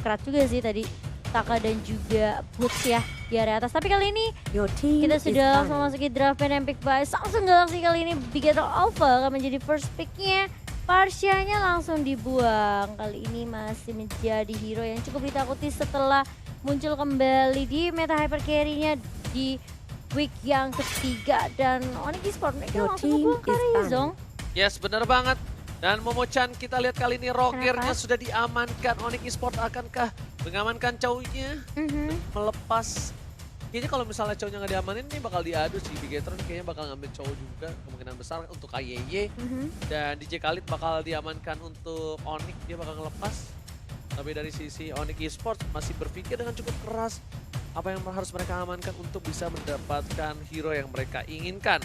kerat juga sih tadi Taka dan juga Boots ya di area atas. Tapi kali ini Your team kita is sudah banned. memasuki draft and pick by Samsung Galaxy. Kali ini Bigetron Alpha akan menjadi first picknya. Parsianya langsung dibuang. Kali ini masih menjadi hero yang cukup ditakuti setelah muncul kembali di meta hyper carry-nya di week yang ketiga. Dan Onyx Esports mereka Your langsung team membuang is Karya banned. Zong. Yes, benar banget. Dan Momo-chan kita lihat kali ini rogernya Kenapa? sudah diamankan. Onyx Esports akankah mengamankan cowoknya? Melepas. Kayaknya kalau misalnya cowoknya nggak diamanin ini bakal diadu sih. Bigetron kayaknya bakal ngambil cowok juga. Kemungkinan besar untuk KYY. Dan DJ Khalid bakal diamankan untuk Onyx. Dia bakal ngelepas. Tapi dari sisi Onyx Esports masih berpikir dengan cukup keras. Apa yang harus mereka amankan untuk bisa mendapatkan hero yang mereka inginkan.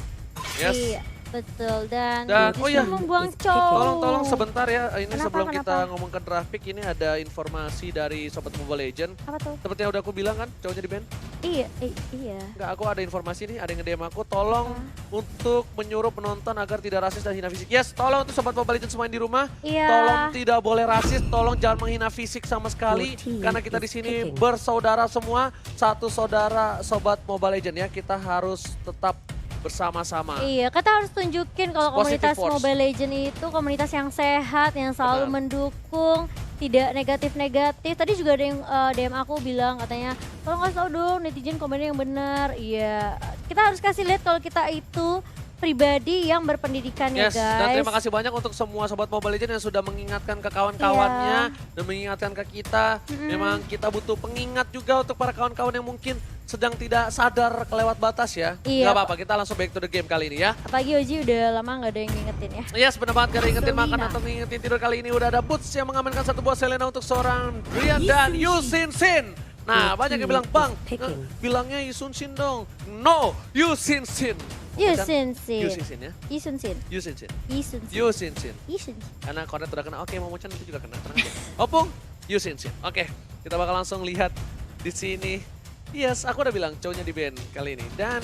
Yes. Iya, betul. Dan, Oh iya, membuang cowok. Tolong sebentar ya, ini Kenapa, sebelum kita kenapa? ngomong ke draft pick, ini ada informasi dari Sobat Mobile Legend. Apa tuh? Seperti yang udah aku bilang kan, cowoknya di band. Iya, iya. Enggak, aku ada informasi nih, ada yang nge-DM aku, tolong untuk menyuruh penonton agar tidak rasis dan hina fisik. Yes, tolong untuk Sobat Mobile Legend semua yang di rumah, Iya. tolong tidak boleh rasis, tolong jangan menghina fisik sama sekali. Your team Karena kita di is sini picking. bersaudara semua, satu saudara Sobat Mobile Legend ya, kita harus tetap bersama-sama. Iya, kita harus tunjukin kalau Positive komunitas force. Mobile Legend itu komunitas yang sehat, yang selalu Benar. mendukung, tidak negatif-negatif. Tadi juga ada yang DM aku bilang katanya, tolong kasih tau dong netizen komennya yang benar. Iya, kita harus kasih lihat kalau kita itu pribadi yang berpendidikan ya Yes, guys. dan terima kasih banyak untuk semua Sobat Mobile Legends yang sudah mengingatkan ke kawan-kawannya dan mengingatkan ke kita. Memang kita butuh pengingat juga untuk para kawan-kawan yang mungkin sedang tidak sadar kelewat batas ya. Iya. Gak apa-apa, kita langsung back to the game kali ini ya. Apalagi Oji udah lama nggak ada yang ngingetin ya. Yes, benar banget, gak ada ingetin makan Selena. atau ngingetin tidur kali ini. Udah ada Boots yang mengamankan satu buah Selena untuk seorang Brian dan Yusin Sin. Nah, Your banyak yang team bilang, Bang, is picking. bilangnya Yusun Sin dong. No, Yusin Sin. Yusin Sin. Yusin Sin ya. Yusin Sin. Yusin Sin. Yusin Sin. Yusin Sin. Yusin Sin. Karena Kornet udah kena, oke Momo-chan itu juga kena, tenang aja. Opung, Yusin Sin. Oke, kita bakal langsung lihat di sini. Yes, aku udah bilang cowoknya di band kali ini. Dan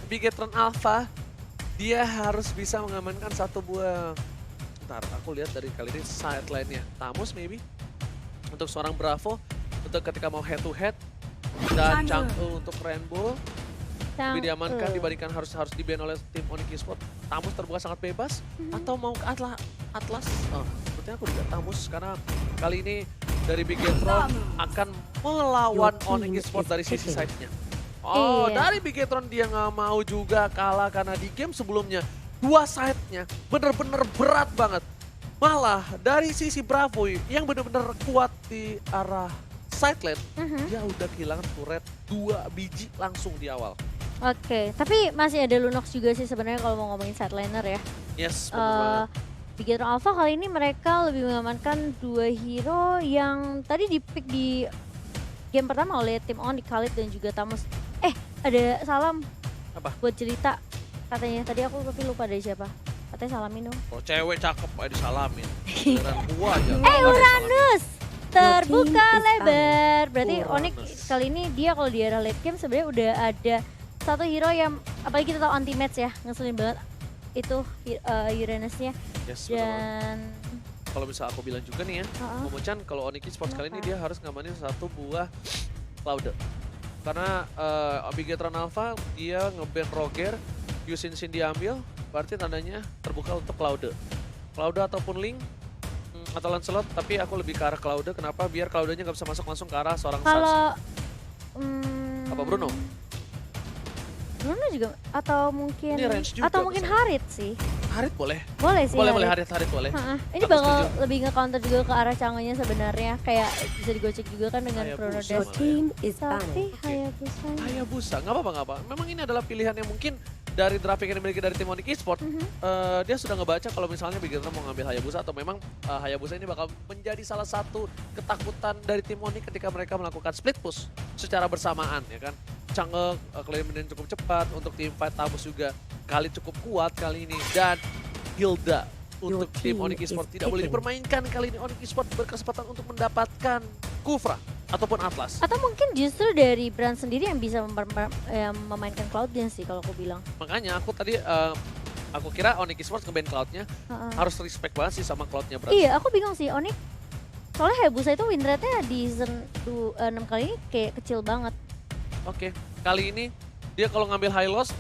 Bigetron Alpha, dia harus bisa mengamankan satu buah. Bentar, aku lihat dari kali ini sideline-nya. Tamus maybe, untuk seorang Bravo, untuk ketika mau head to head. Dan Chang'e untuk Rainbow, lebih diamankan dibandingkan harus di-ban oleh tim Onyx Esports. Tamus terbuka sangat bebas, atau mau ke Atlas. Oh, sepertinya aku juga Tamus karena kali ini dari Bigetron akan melawan Your team Onyx Esports is dari sisi picking. side-nya. Oh, Iya. dari Bigetron dia nggak mau juga kalah karena di game sebelumnya dua side-nya bener-bener berat banget. Malah dari sisi Bravo yang bener-bener kuat di arah side lane, dia udah kehilangan turret 2 biji langsung di awal. Oke, tapi masih ada Lunox juga sih sebenarnya kalau mau ngomongin sideliner ya. Yes, bener banget. Bigetron Alpha kali ini mereka lebih mengamankan 2 hero yang tadi di-pick di game pertama oleh tim Onyx, Khalid dan juga Tamus. Ada salam Apa? buat cerita katanya. Tadi aku tapi lupa dari siapa. Katanya salamin dong. Kalau cewek cakep aja disalamin. Beneran gua aja. nggak ada Uranus! Terbuka Your team is lebar. Berarti Uranus. Onyx kali ini dia kalau di era late game sebenarnya udah ada satu hero yang apalagi kita tahu anti match ya, ngeselin banget itu Uranusnya. disalamin. Yes, bener banget. Dan Kalau bisa aku bilang juga nih ya, Momo-chan kalau Onyx Esports kali ini Kenapa? dia harus ngamanin satu buah Cloud. Karena Bigetron Alpha dia nge-ban Roger, Yusin Sin diambil, berarti tandanya terbuka untuk Cloud. Cloud ataupun Link atau Lancelot, tapi aku lebih ke arah Cloud. Kenapa? Biar Cloud-nya nggak bisa masuk langsung ke arah seorang Sans. kalau Apa Bruno? Bruno juga atau mungkin Ini range juga atau mungkin misalnya. Harit sih. Harit boleh. Boleh sih. Boleh Harit. Harit boleh. Ha-ha. Ini Aku bakal setuju. lebih nge-counter juga ke arah Chang'e-nya sebenarnya. Kayak bisa digocek juga kan dengan Hayabusa. Chrono Your Dash. team is Tapi banned. Hayabusa. Hayabusa, nggak apa-apa, nggak apa. Memang ini adalah pilihan yang mungkin dari draft yang dimiliki dari tim Onyx Esports. Dia sudah ngebaca kalau misalnya Bigetron mau ngambil Hayabusa atau memang Hayabusa ini bakal menjadi salah satu ketakutan dari tim Onyx ketika mereka melakukan split push secara bersamaan ya kan. Chang'e kelimpahan cukup cepat untuk tim fight Tamus juga kali cukup kuat kali ini dan Hilda untuk Your tim team Onyx Esports is tidak boleh picking. dipermainkan kali ini. Onyx Esports berkesempatan untuk mendapatkan Kufra ataupun Atlas. Atau mungkin justru dari brand sendiri yang bisa memainkan Cloud-nya sih kalau aku bilang. Makanya aku tadi aku kira Onyx Esports nge-ban Cloud-nya Ha-ha. harus respect banget sih sama Cloud-nya berarti. Iya, aku bingung sih Onyx Soalnya Hayabusa itu win rate-nya di season 6 kali ini kayak kecil banget. Oke, kali ini dia kalau ngambil high loss,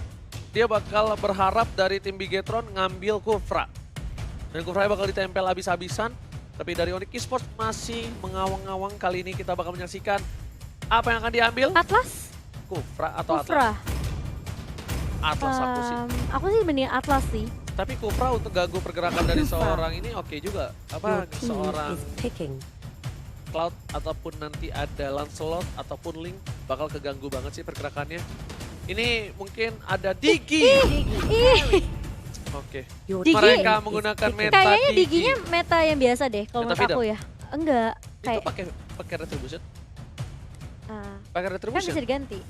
dia bakal berharap dari tim Bigetron ngambil Kufra. Dan Kufra bakal ditempel habis-habisan. Tapi dari Onyx Esports masih mengawang-awang. Kali ini kita bakal menyaksikan apa yang akan diambil. Atlas? Kufra atau Kufra. Atlas aku sih. Aku sih mending Atlas sih. Tapi Kufra untuk ganggu pergerakan dari Kufra. seorang ini oke juga. Apa Your team seorang is picking. Cloud ataupun nanti ada Lancelot ataupun Link bakal keganggu banget sih pergerakannya. Ini mungkin ada Digi. Ih, Oke. Your Digi. Mereka team is menggunakan picking. meta kayaknya Digi. Diginya meta yang biasa deh kalau Meta menurut aku ya. Enggak, Itu kayak pakai retribution? kan Pakai bisa retribution? diganti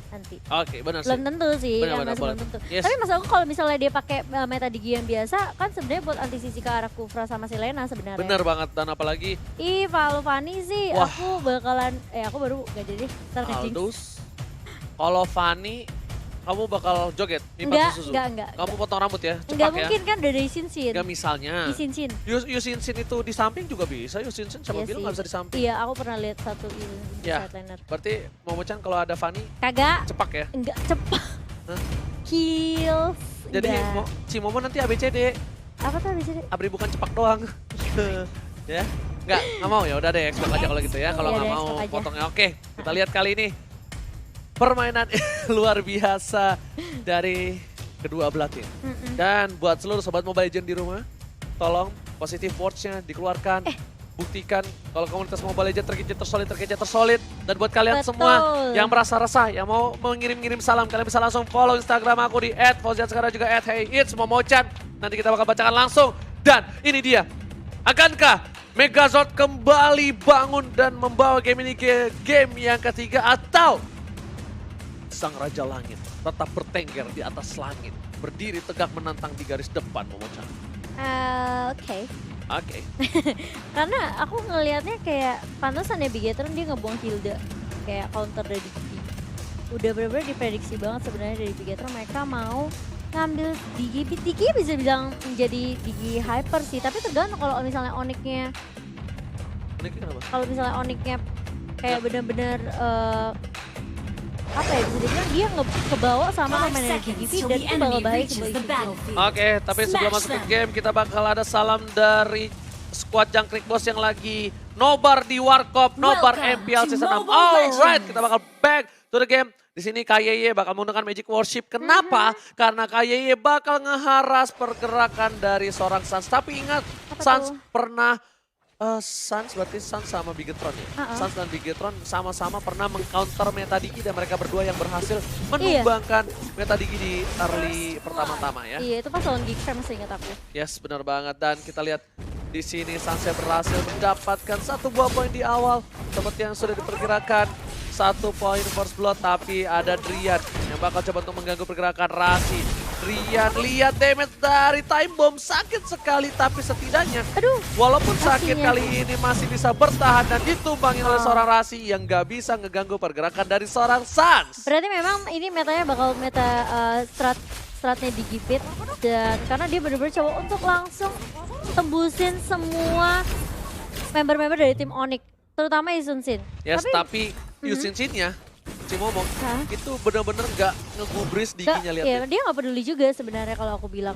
nanti. Oke, benar sih. Belum tentu sih, Benar, kan benar, masih belum boleh. tentu. Yes. Tapi maksud aku kalau misalnya dia pakai meta Digi yang biasa, kan sebenarnya buat antisisi ke arah Kufra sama Selena sebenarnya. Benar banget, dan apalagi Ih, Valo Fanny sih, Wah. aku bakalan, aku baru gak jadi deh, ntar nge-jinx. Aldous. Kalau Fanny, kamu bakal joget, Enggak, Susu. enggak. Kamu potong rambut ya, cepak Enggak ya. mungkin kan udah dari Shin-Shin. Enggak misalnya. Di Shin-Shin. Yusin itu di samping juga bisa, Yusin siapa Iya bilang sih. nggak bisa di samping. Iya, aku pernah lihat satu di Ya. sideliner. Berarti Momo-chan kalau ada Fanny, Kagak, cepak ya. enggak cepat. Hah? Kills. Jadi enggak. si Momo nanti ABCD, Apa tuh di sini? Abri bukan cepak doang. Ya, nggak mau ya, udah deh Xbox aja kalau gitu ya. Kalau Iya nggak deh, mau Xbox aja. potongnya. Oke, kita lihat kali ini permainan luar biasa dari kedua belah tim. Mm-mm. Dan buat seluruh sobat Mobile Legends di rumah, tolong positive words-nya dikeluarkan. Buktikan kalau komunitas Mobile Legends terkece tersolid. Dan buat kalian Betul. semua yang merasa resah, yang mau mengirim-ngirim salam, kalian bisa langsung follow Instagram aku di @fauzian sekarang juga @heyitsmomochan. Nanti kita bakal bacakan langsung. Dan ini dia, akankah Megazord kembali bangun dan membawa game ini ke game yang ketiga, atau Sang Raja Langit tetap bertengger di atas langit, berdiri tegak menantang di garis depan, Momochan? Oke. Oke. Karena aku ngelihatnya kayak pantesan ya Bigetron dia ngebuang Hilda kayak counter dari Digi. Udah bener-bener diprediksi banget sebenarnya dari Bigetron mereka mau ngambil Digi. Digi bisa bilang menjadi Digi hyper sih, tapi tergantung kalau misalnya Onyx-nya Ini kenapa? kalau misalnya Onyx-nya kayak bener-bener apa ya bisa dibilang dia kebawa sama pemain Digi dan itu bakal baik buat Digi. Oke, tapi sebelum masuk ke game kita bakal ada salam dari squad Jangkrik Boss yang lagi nobar di Warkop, nobar Welcome MPL to Season 6. Mobile Alright, Legends. kita bakal back to the game. Di sini KYY bakal menggunakan Magic Worship. Kenapa? Karena KYY bakal ngeharas pergerakan dari seorang Sans. Tapi ingat, Apa Sans tuh? pernah Sans berarti Sans sama Bigetron ya. Sans dan Bigetron sama-sama pernah mengcounter meta Digi dan mereka berdua yang berhasil menumbangkan meta Digi di early pertama-tama ya. Iya itu pas lawan Geek Fam seingat aku. Yes, benar banget. Dan kita lihat di sini Sanse berhasil mendapatkan 1 buah poin di awal. Seperti yang sudah diperkirakan. 1 poin first blood, tapi ada Drian yang bakal coba untuk mengganggu pergerakan Rasi. Drian lihat damage dari Time Bomb, sakit sekali, tapi setidaknya Aduh, walaupun sakit Rasinya. kali ini masih bisa bertahan dan ditumbangin oleh seorang Rasi yang gak bisa ngeganggu pergerakan dari seorang Sans. berarti memang ini metanya bakal meta stratnya Digipit dan karena dia bener-bener coba untuk langsung tembusin semua member-member dari tim Onyx, terutama Isunsin. Yes, tapi Yusin-Sinnya, si Momo, Hah? itu bener-bener gak ngegubris Diginya, lihat ya, deh. dia nggak peduli juga sebenarnya kalau aku bilang.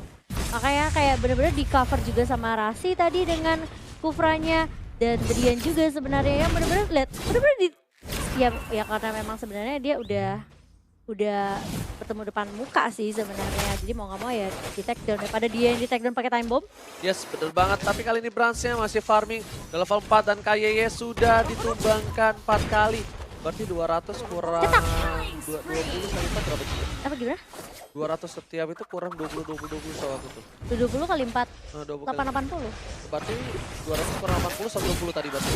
Makanya kayak bener-bener di cover juga sama Rasi tadi dengan Kufranya dan Drian juga sebenarnya yang bener-bener lihat bener-bener di ya karena memang sebenarnya dia udah bertemu depan muka sih sebenarnya. Jadi mau nggak mau ya di take down daripada dia yang di take down pakai time bomb. Yes, bener banget. Tapi kali ini Bransnya masih farming di level 4 dan KYY sudah ditumbangkan 4 kali. Berarti 200 kurang 20 kali 4 berapa sih? Apa gimana? 200 setiap itu kurang 20 sama aku tuh. 20 kali 4, Nah, 20 kali. 880. Berarti 200 kurang 80 120 tadi berarti.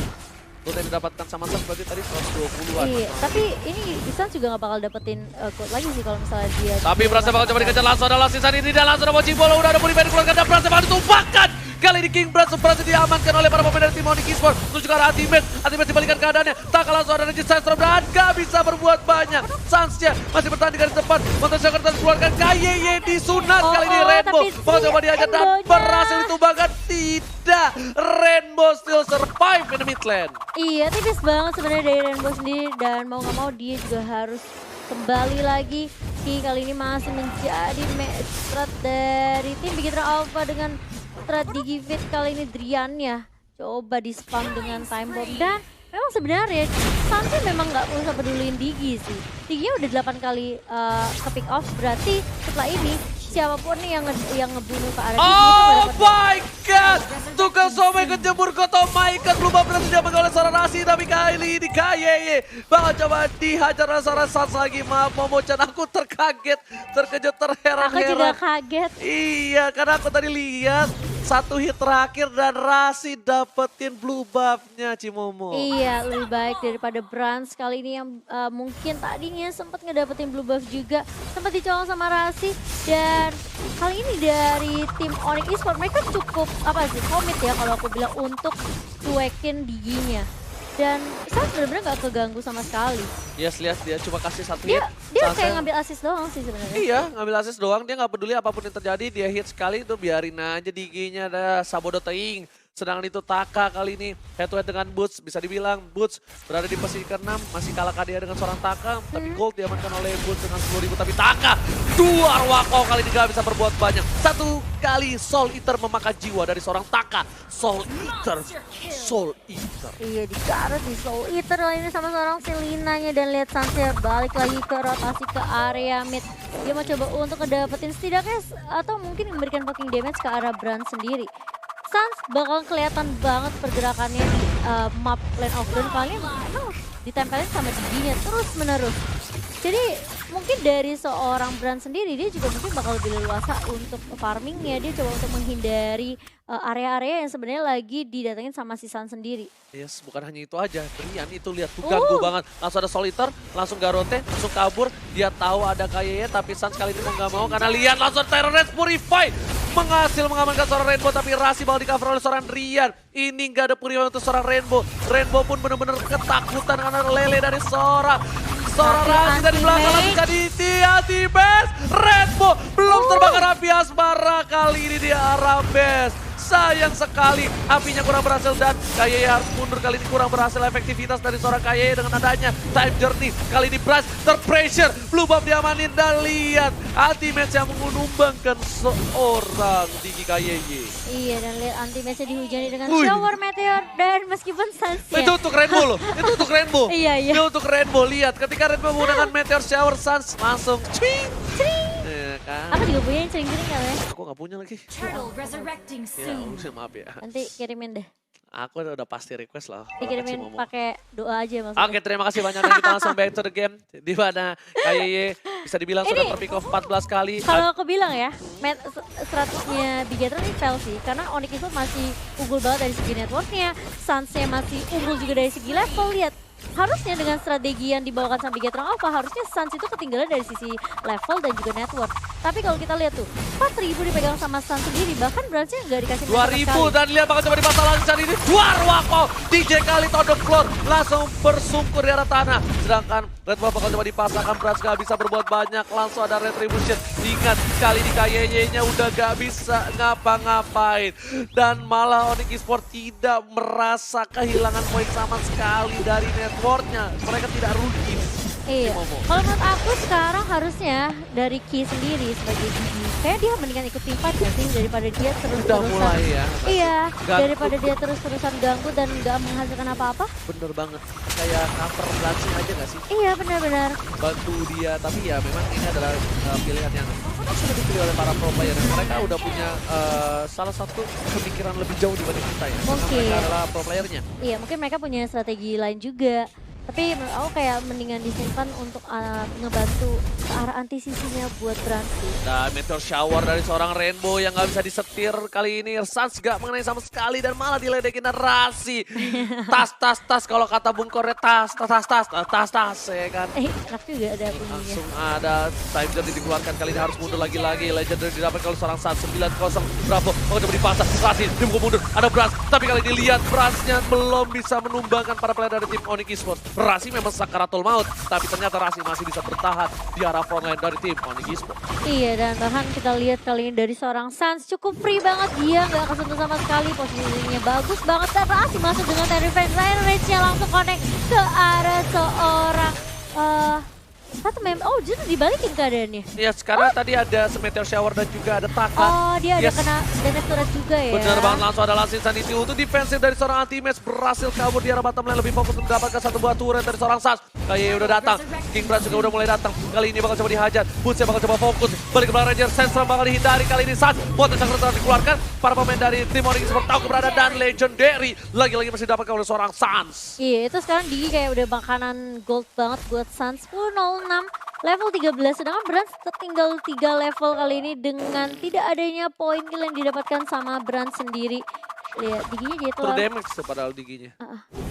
Gold yang didapatkan sama Sans berarti tadi 120-an. Iya, tapi ini Isan juga nggak bakal dapetin gold lagi sih kalau misalnya dia. Tapi Bransnya bakal coba dikejar langsung adalah sisa ini dan langsung ada Mochi Bola udah ada Budi Band keluarga dan Bransnya bakal ditumbangkan Kali ini King Brand berhasil diamankan oleh para pemain dari tim Onyx Esports. Menuju ke arah Ultimate. Ultimate dibalikan keadaannya. Tak langsung ada Regis Sandstorm dan gak bisa berbuat banyak. Sansnya masih bertahan di garis depan. Montasnya kertas keluarkan KYY disunat. Kali ini Rainbow mencoba dihajar dan berhasil ditumbangkan. Tidak. Rainbow still survive in the mid lane. Iya, tipis banget sebenarnya dari Rainbow sendiri dan mau nggak mau dia juga harus kembali lagi. Kali ini masih menjadi match strat dari tim Bigetron Alpha dengan strategi fit. Kali ini Drian ya coba di spam dengan time bomb dan memang sebenarnya Santi memang nggak usah peduliin Digi sih. Diginya udah 8 kali ke pick off, berarti setelah ini siapapun nih yang ngebunuh ke arah Digi Oh itu my god! Tukang somai kejemur koto Maikan belum berhasil diamankan oleh seorang Rasi, tapi kali ini KYY bakal coba dihajar seorang Sans lagi. Maaf Momochan, aku terkaget, terkejut, Aku juga terheran-heran. kaget. Iya, karena aku tadi lihat satu hit terakhir dan Rasi dapetin blue buff-nya Cimomo. Iya, lebih baik daripada Brans kali ini yang mungkin tadinya sempat ngedapetin blue buff juga. Sempat dicolong sama Rasi dan kali ini dari tim Onyx Esports mereka cukup komit ya kalau aku bilang untuk cuekin Diginya. Dan saya benar-benar gak keganggu sama sekali. Yes, lihat dia cuma kasih satu hit. Dia kayak ngambil assist doang sih sebenarnya. Iya, ngambil assist doang, dia nggak peduli apapun yang terjadi, dia hit sekali itu biarin aja Diginya ada Sabodo Teing. Sedangkan itu Taka kali ini head to head dengan Boots, bisa dibilang Boots berada di posisi ke-6, masih kalah KDA dengan seorang Taka, tapi gold diamankan oleh Boots dengan 10.000, tapi Taka dua Arwako kali ini gak bisa berbuat banyak. Satu kali Soul Eater memakan jiwa dari seorang Taka, Soul Eater. Iya, digarut di Soul Eater lah ini sama seorang Selinanya dan lihat Sanser balik lagi ke rotasi ke area mid. Dia mau coba untuk ngedapetin setidaknya atau mungkin memberikan poking damage ke arah Brand sendiri. Sans bakal kelihatan banget pergerakannya di map Lane of Dawn kali ini memang ditempelin sama Diginya terus menerus. Jadi mungkin dari seorang Brand sendiri dia juga mungkin bakal lebih leluasa untuk farmingnya. Dia coba untuk menghindari area-area yang sebenarnya lagi didatengin sama si Sans sendiri. Yes, bukan hanya itu aja, Rian itu lihat tuh ganggu banget. Langsung ada Solitaire, langsung Garote, langsung kabur. Dia tahu ada KYY tapi Sans kali ini mau nggak mau karena lihat langsung Terrorist Purify. Menghasil mengamankan seorang Rainbow tapi Rasi bakal di-cover oleh seorang Rian. Ini nggak ada Purify untuk seorang Rainbow. Rainbow pun benar-benar ketakutan karena lele dari seorang Rasi dari belakang lagi jadi hati base. Rainbow belum terbakar api asmara, kali ini di arah base. Sayang sekali, apinya kurang berhasil dan KYY harus mundur. Kali ini kurang berhasil efektivitas dari seorang KYY dengan adanya time journey. Kali ini Brans terpressure, blue buff diamanin dan lihat ultimate yang menumbangkan seorang Digi KYY. Iya, dan lihat anti-match-nya dihujani dengan shower meteor dan meskipun Sans-nya. Itu untuk Rainbow loh, itu untuk Rainbow. Iya. Itu untuk Rainbow, lihat ketika Rainbow menggunakan meteor shower Sans langsung cing. Ya kan. Aku juga punya yang sering-sering kan ya. Aku gak punya lagi. Turtle resurrecting Ya, soon. maaf ya. Nanti kirimin deh. Aku udah pasti request lah. Dikirimin pakai doa aja maksudnya. Oke, terima kasih banyak dan kita langsung back to the game. Di mana KYY bisa dibilang sudah terpick off 14 kali. Kalau aku bilang ya, strateginya Bigetron ini fail sih. Karena Onyx itu masih unggul banget dari segi networknya. Sans-nya masih unggul juga dari segi level. Lihat, harusnya dengan strategi yang dibawakan sama Bigetron Alpha, harusnya Sans itu ketinggalan dari sisi level dan juga network. Tapi kalau kita lihat tuh, 4.000 dipegang sama Sans sendiri, bahkan Bransnya nggak dikasih 2000 dan lihat bakal coba dipasang langsung saat ini. Duar Wako, DJ kali on the floor, langsung bersungkur di arah tanah. Sedangkan Red Bull bakal coba dipasangkan, Brans gak bisa berbuat banyak, langsung ada Retribution. Ingat, kali ini KYY-nya udah gak bisa ngapa-ngapain. Dan malah Onyx Esports tidak merasa kehilangan poin sama sekali dari networknya. Mereka tidak rugi. Iya, kalau menurut aku sekarang harusnya dari Ki sendiri sebagai Digi, kayak dia mendingan ikut tim fight gak sih daripada dia terus-terusan. Udah mulai ya. Iya, Ganggu. daripada dia terus-terusan ganggu dan gak menghasilkan apa-apa. Bener banget, kayak cover Bransing aja gak sih? Iya, benar-benar. Bantu dia, tapi ya memang ini adalah pilihan yang sudah dipilih oleh para pro player. Mereka udah punya salah satu pemikiran lebih jauh dibanding kita ya. Karena Mungkin. mereka adalah pro playernya. Iya, mungkin mereka punya strategi lain juga. Tapi menurut aku kayak mendingan disimpan untuk ngebantu ke arah anti-sisinya buat Bransi. Dan meteor shower dari seorang Rainbow yang nggak bisa disetir kali ini. Sans gak mengenai sama sekali dan malah diledekin Rasi. Tas. Kalau kata Bung Kornya tas ya kan. Enak juga ada bunyinya. Langsung ada time journey dikeluarkan kali ini harus mundur lagi-lagi. Legendary didapatkan oleh seorang Sans 9-0. Bravo, mau coba dipasang. Rasi, dia mau mundur. Ada Brans, tapi kali ini lihat Bransnya belum bisa menumbangkan para player dari tim Onyx Esports. Rasi memang sakaratul maut, tapi ternyata Rasi masih bisa bertahan di arah frontline dari tim Onyx Esports. Iya, dan bahkan kita lihat kali ini dari seorang Sans cukup free banget, dia nggak kesentuh sama sekali, posisinya bagus banget, dan Rasi masuk dengan Terrified Fire Rage-nya langsung connect ke arah seorang oh justru dibalikin keadaannya. Ya sekarang tadi ada Meteor Shower dan juga ada Taka. Oh dia ada kena damage turret juga ya. Bener banget, langsung ada Last Insanity untuk defensif dari seorang anti-match, berhasil kabur di arah bottom lane, lebih fokus untuk mendapatkan satu buah turret dari seorang Sans. Kayak udah datang, King Brand juga udah mulai datang, kali ini bakal coba dihajar, Bootsnya bakal coba fokus, balik ke belakang Ranger, Sandstorm bakal dihindari kali ini Sans. Buat yang sangat dikeluarkan, para pemain dari tim Onyx Esports tahu keberadaan dan Legendary lagi-lagi masih didapatkan oleh seorang Sans. Iya itu sekarang Digi kayak udah makanan gold banget buat Sans. 06 level 13, sedangkan Brand tinggal 3 level kali ini dengan tidak adanya poin kill yang didapatkan sama Brand sendiri. Lihat Diginya jadi True telur. damage tuh padahal Diginya.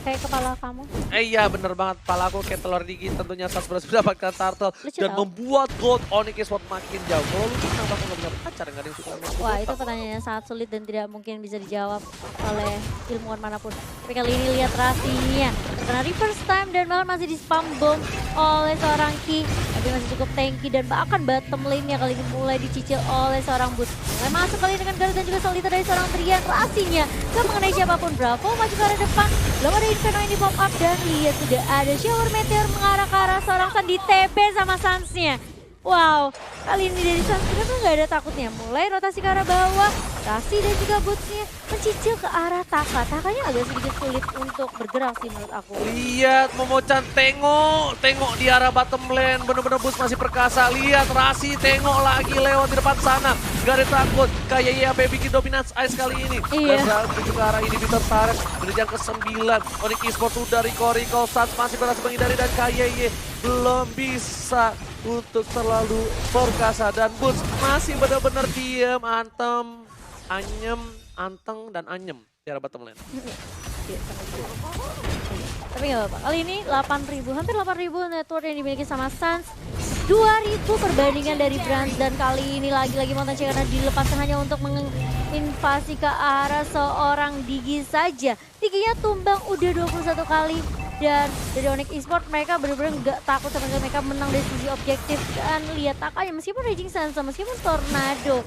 Kayak kepala kamu. Iya bener banget, kepala aku kayak telur Digi, tentunya Sans berhasil mendapatkan turtle Lucu dan tau. membuat gold Onyx Esports makin jauh. Kalau lu kenapa aku gak punya pacar, gak ada yang suka sama aku? Wah itu pertanyaan yang sangat sulit dan tidak mungkin bisa dijawab oleh ilmuwan manapun. Tapi kali ini lihat Rasinya karena reverse time dan bahkan masih di spam bomb oleh seorang Ki. Tapi masih cukup tanky dan bahkan bottom lane-nya kali ini mulai dicicil oleh seorang Boots. Mulai masuk kali ini dengan Garut dan juga Solita dari seorang Trian. Rasinya gak mengenai siapapun. Bravo maju ke arah depan. Belum ada Inferno yang di pop up dan lihat sudah ada shower meteor mengarah ke arah seorang San di TP sama Sans-nya. Wow, kali ini dari Sans kenapa nggak ada takutnya. Mulai rotasi ke arah bawah, Rasi dan juga Boots-nya mencicil ke arah Taka. Takanya agak sedikit sulit untuk bergerak sih menurut aku. Lihat Momochan tengok di arah bottom lane, bener-bener Boots masih perkasa. Lihat Rasi tengok lagi lewat di depan sana, gak ada takut. Kayak ya bikin dominance ice kali ini. Iya. Dan menuju ke arah ini Peter Tares, berjalan ke 9. Onyx Esports udah recall, Sans masih berhasil menghindari dan KYY belum bisa untuk terlalu perkasa dan Boots masih benar-benar diem, anteng dan anyem di arah bottom lane. Tapi nggak apa-apa. Kali ini 8.000, hampir 8.000 network yang dimiliki sama Sans. 2.000 perbandingan dari Brand dan kali ini lagi-lagi Mountain Chain karena dilepaskan hanya untuk menginvasi ke arah seorang Digi saja. Diginya tumbang udah 21 kali. Dan dari Onyx Esports mereka benar-benar nggak takut sama sekali, mereka menang dari sisi objektif. Dan lihat Takanya meskipun Raging Sansa, meskipun Tornado,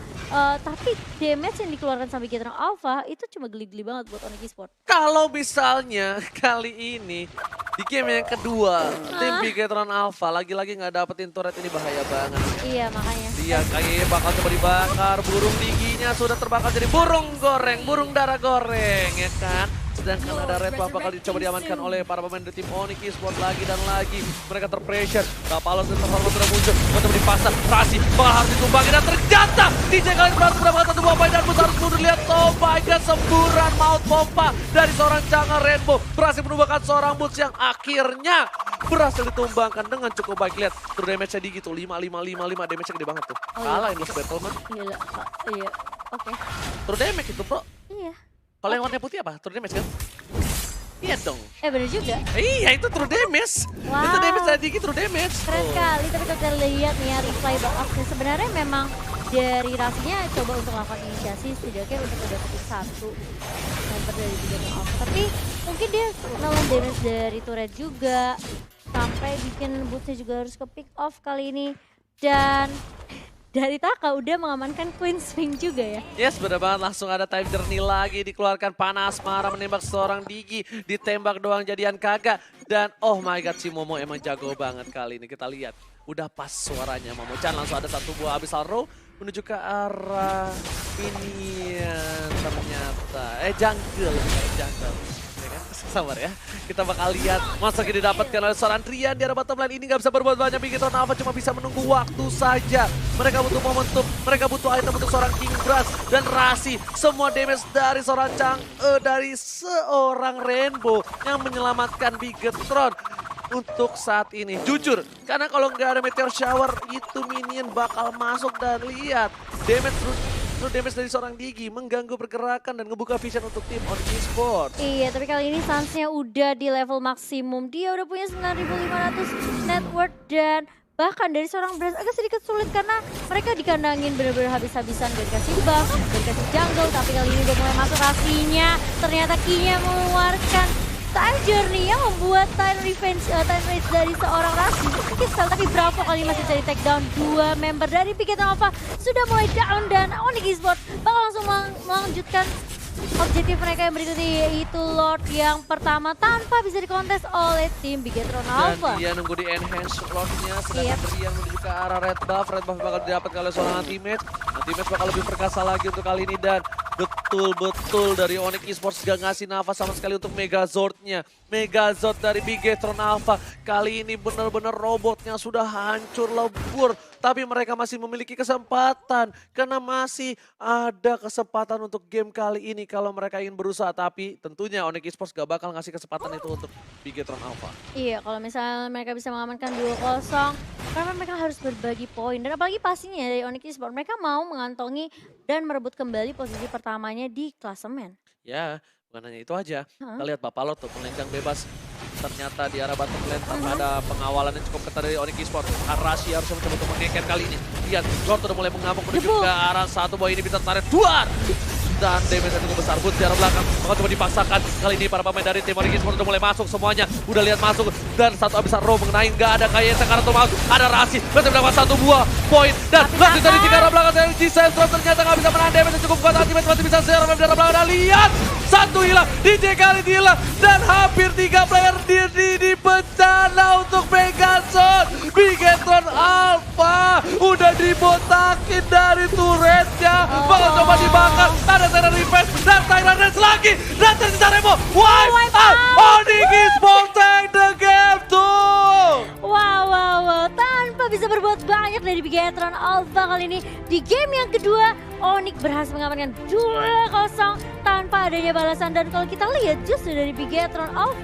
tapi damage yang dikeluarkan sama Bigetron Alpha itu cuma geli-geli banget buat Onyx Esports. Kalau misalnya kali ini di game yang kedua tim Bigetron Alpha lagi-lagi nggak dapetin turret, ini bahaya banget. Iya makanya. Dia kayaknya bakal coba dibakar, burung Diginya sudah terbakar jadi burung goreng, burung darah goreng ya kan. Sedangkan ada red buff bakal dicoba diamankan oleh para pemain dari tim Onyx Esports lagi dan lagi. Mereka terpressure, Rapalos dan terhormat sudah muncul. Coba dipasang, Rasi bakal harus ditumbangi dan ternyata DJ kalian berhasil mendapatkan satu buah poin dan Boots harus mundur. Lihat, oh my god, semburan maut pompa dari seorang Jungle Rainbow. Berhasil menumbangkan seorang Boots yang akhirnya berhasil ditumbangkan dengan cukup baik. Lihat, true damage-nya di gitu, 5 damage-nya gede banget tuh. Kalah Endless Battle man. Gila, iya, oke. True damage itu bro. Iya. Kalau yang warna putih apa? True damage kan? Iya dong. Bener juga. Iya itu true damage. Wow. Itu damage tadi true damage. Keren kali, tapi kalau kita lihat nih ya replay backupnya sebenarnya memang dari Rasinya coba untuk melakukan inisiasi setidaknya untuk mendapatkan satu member dari Bigetron Alpha. Tapi mungkin dia nelen damage dari turret juga sampai bikin Bootsnya juga harus ke pick off kali ini. Dan dari Taka udah mengamankan Queen Swing juga ya. Yes, bener banget. Langsung ada time journey lagi. Dikeluarkan panas marah menembak seorang Digi. Ditembak doang jadian kagak. Dan oh my god, si Momo emang jago banget kali ini. Kita lihat. Udah pas suaranya Momochan. Langsung ada satu buah Abyssal Row menuju ke arah Minion ternyata. Jungle. Jungle. Sabar ya, kita bakal lihat masa ini didapatkan oleh seorang Trian di arah bottom lane. Ini nggak bisa berbuat banyak, Bigetron Alpha cuma bisa menunggu waktu saja. Mereka butuh momentum, mereka butuh item untuk seorang King Brass dan Rasi. Semua damage dari seorang dari seorang Rainbow yang menyelamatkan Bigetron. untuk saat ini. Jujur, karena kalau nggak ada Meteor Shower, itu minion bakal masuk dan lihat. True damage dari seorang Digi mengganggu pergerakan dan ngebuka vision untuk tim Onyx Esports. Iya, tapi kali ini Suns-nya udah di level maksimum. Dia udah punya 9.500 net worth dan bahkan dari seorang Brass agak sedikit sulit karena mereka dikandangin bener-bener habis-habisan. Gak dikasih buff, gak dikasih jungle, tapi kali ini udah mulai masuk Rafinya. Ternyata Key-nya mengeluarkan Time Journey yang membuat time rage dari seorang Rafi kesal, tapi Bravo kali ini masih cari take down. Dua member dari Bigetron Alpha sudah mulai down dan Onyx Esports bakal langsung melanjutkan objektif mereka yang berikutnya, yaitu Lord yang pertama tanpa bisa dikontes oleh tim Bigetron Alpha. Dan dia nunggu di enhance Lordnya, sedangkan Rian menuju ke arah red buff. Red buff bakal didapat oleh seorang Ultimate. Ultimate bakal lebih perkasa lagi untuk kali ini dan betul-betul dari Onyx Esports gak ngasih nafas sama sekali untuk Megazord-nya. Megazord dari Bigetron Alpha kali ini benar-benar robotnya sudah hancur lebur. Tapi mereka masih memiliki kesempatan karena masih ada kesempatan untuk game kali ini kalau mereka ingin berusaha. Tapi tentunya Onyx Esports gak bakal ngasih kesempatan itu untuk Bigetron Alpha. Iya, kalau misalnya mereka bisa mengamankan 2-0, karena mereka harus berbagi poin. Dan apalagi pastinya dari Onyx Esports, mereka mau mengantongi dan merebut kembali posisi pertamanya di klasemen. Ya, bukan hanya itu aja. Kita lihat Bapak Lord tuh melenggang bebas. Ternyata di arah bottom lane tanpa ada pengawalan yang cukup ketat dari Onyx Esports. Arashi harus mencoba untuk mengeket kali ini. Lihat, Lord udah mulai mengamuk menuju ke arah satu boy ini bisa tarik duar. Dan damage yang cukup besar, Boots di arah belakang bakal coba dipaksakan. Kali ini para pemain dari tim Onyx Esports udah mulai masuk semuanya. Udah lihat masuk dan satu abisar row mengenai, nggak ada kayak sekarang tuh masuk. Ada Rashi, berarti mendapat satu buah poin. Dan lanjut dari tiga arah belakang dari G-Sensor ternyata nggak bisa menahan damage yang cukup kuat. Ultimate masih bisa share di arah belakang. Dan lihat, satu hilang, DJ kali ini hilang. Dan hampir 3 player di bencana untuk Megazord. Bigetron Alpha udah dibotakin dari turretnya. Bakal coba dibakar. Ada Tyrant Revenge dan Tyrant Revenge lagi. Dan tersisa Remo. Wipe out. Onyx Esports take the game tuh. Wow. Tanpa bisa berbuat banyak dari Bigetron Alpha kali ini. Di game yang kedua, Onyx berhasil mengamankan 2-0 tanpa adanya balasan. Dan kalau kita lihat justru dari Bigetron Alpha